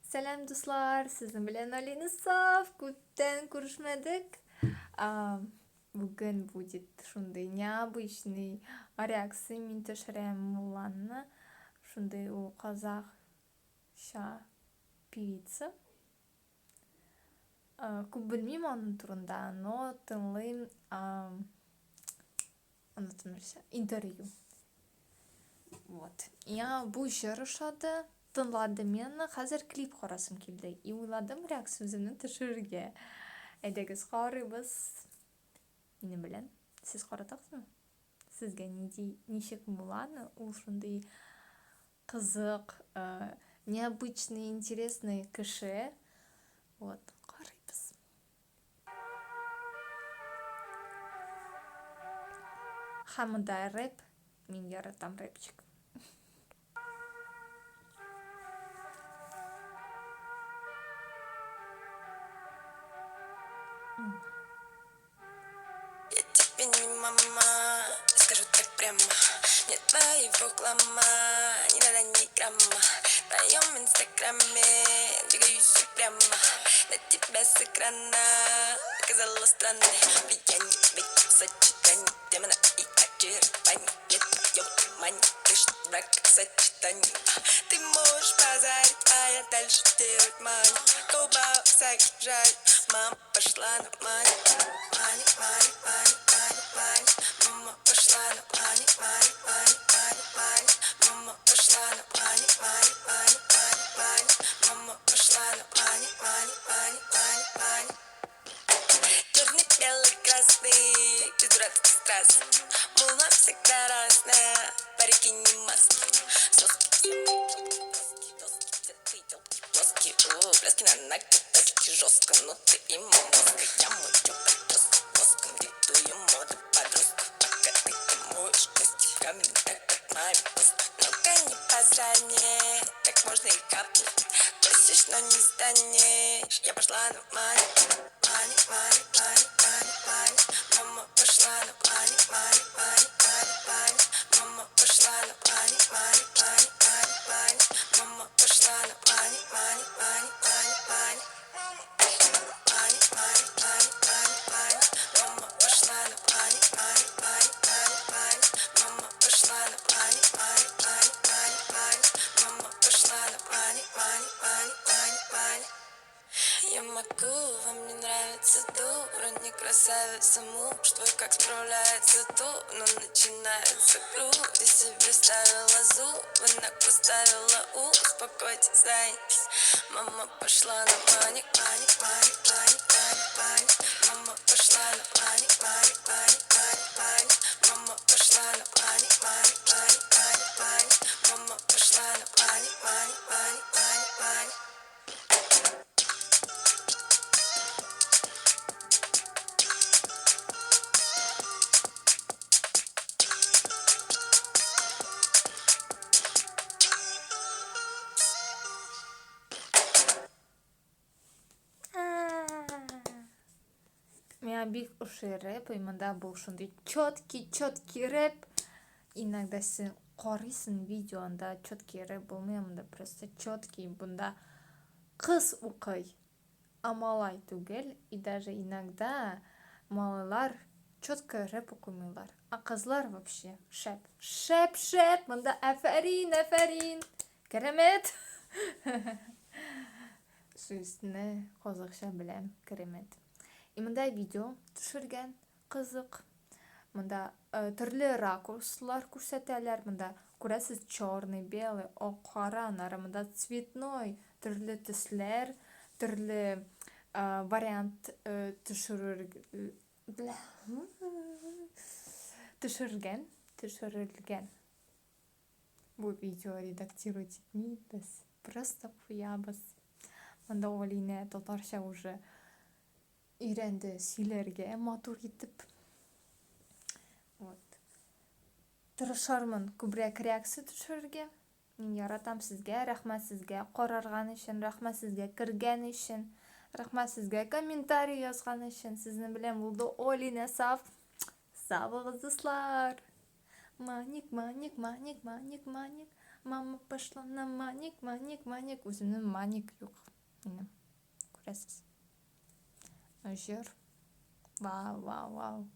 Selam dostlar, sizin bilen Alina Saf. Көптен көрüşмедік. Бүгін будет шундай необычный реакция мен төшірем Муланны. Шундай у қазақша певица. Көп білмеймін оның турында, но тыңлайым интервью. Вот. Я бұл жарышады. Тыңладым мен, қазір клип қарасым келді. И ойладым реакция өзімнің төшіруге. Әйдәгіз қарайбыз. Мені білен, сіз қаратақсыз ма? Сізге нешек Муланы, ол шындай қызық, необычный, интересный кіші. Вот, қарайбыз. Хамыдай рэп, мен яратам рэпчик. Я тебе не мама, скажу так прямо. Нет твоего глама, ни надо ни грамма. В твоем инстаграме двигаюсь упрямо. На тебя с экрана оказалось странное влияние. Ведь в сочетании демона и очарования нет твоем мани. Ты ж брак сочетание. Ты можешь позарить, а я дальше делать мани. Губа сажать, мама пошла на мани. Мани, мани, мани, мани, мани. Мама пошла на мани, мани, мани, мани, мани. Мама пошла на мани, мани, мани, мани, мани. Мама пошла на мани, мани, мани, мани, мани. Черный, белый, красный, без дурацких страз. Мула всегда разная, парики не маски. Соски, доски, пляски на ногти, таски жестко, но ты и мозга. Я мою прическу воском, диктую моду подростку. Пока ты моешь кости, камень так как маме пост. Ну-ка не позрай мне, так можно и капнуть. Просишь, но не станешь, я пошла на мани. Мани, мани, мани, мани, мани. Мама пошла на мани, мани, мани, мани, мани. Мама пошла на мани, мани, мани, мани, мани. Мама пошла на мани, мани, мани, мани, мани. Мани, мани, мани, мани, мани. Мама пошла на мани, мани, мани, мани, мани. Мама пошла на мани, мани, мани, мани, мани. Мама пошла на мани, мани, мани, мани, мани. Я могу, вам не нравится дура, не красавица, муж твой как справляется тут, но начинается грудь. Я себе ставила зубы, ног поставила успокойтесь, зайчись. Мама пошла на мани, мани, мани, мани, мани, мани. Мама пошла на мани, мани, мани, мани, мани. Мама пошла на мани, мани, мани, мани, мани. Мама пошла на мани, мани, мани, мани, мани. Меня бик уши рэп, и мында был шундай четкий рэп. Иногда сен қарайсың видеода четкий рэп болмай, мында просто четкий, бұнда қыз оқый, амалай түгел, и даже иногда малайлар четко рэп оқымайлар, а қызлар вообще шәп, мында әфәрин, керемет. Сөзіне қазақша білем, керемет. И мында видео түшірген қызық. Мында түрлі ракурслар көрсетелер. Мында көресіз черный, белый, оқ, қара, нары мында цветной, түрлі түслер, түрлі вариант түшірілген. Бұл видео редактировать етмейбіз, просто қоябыз. Мында Олина татарша уже үйренді сөйлерге матур етіп. Вот. Тырышармын көбірек реакция түшірге. Мен яратам сізге, рахмат сізге қарарған үшін, рахмат сізге кірген үшін, рахмат сізге комментарий жазған үшін. Сізні білем, болды Олина Сав. Сабығыз достар. Маник, маник, маник, маник, маник. Мама пошла на маник. Өзімнің маник жоқ. Менің. Көресіз. Жүр. Вау.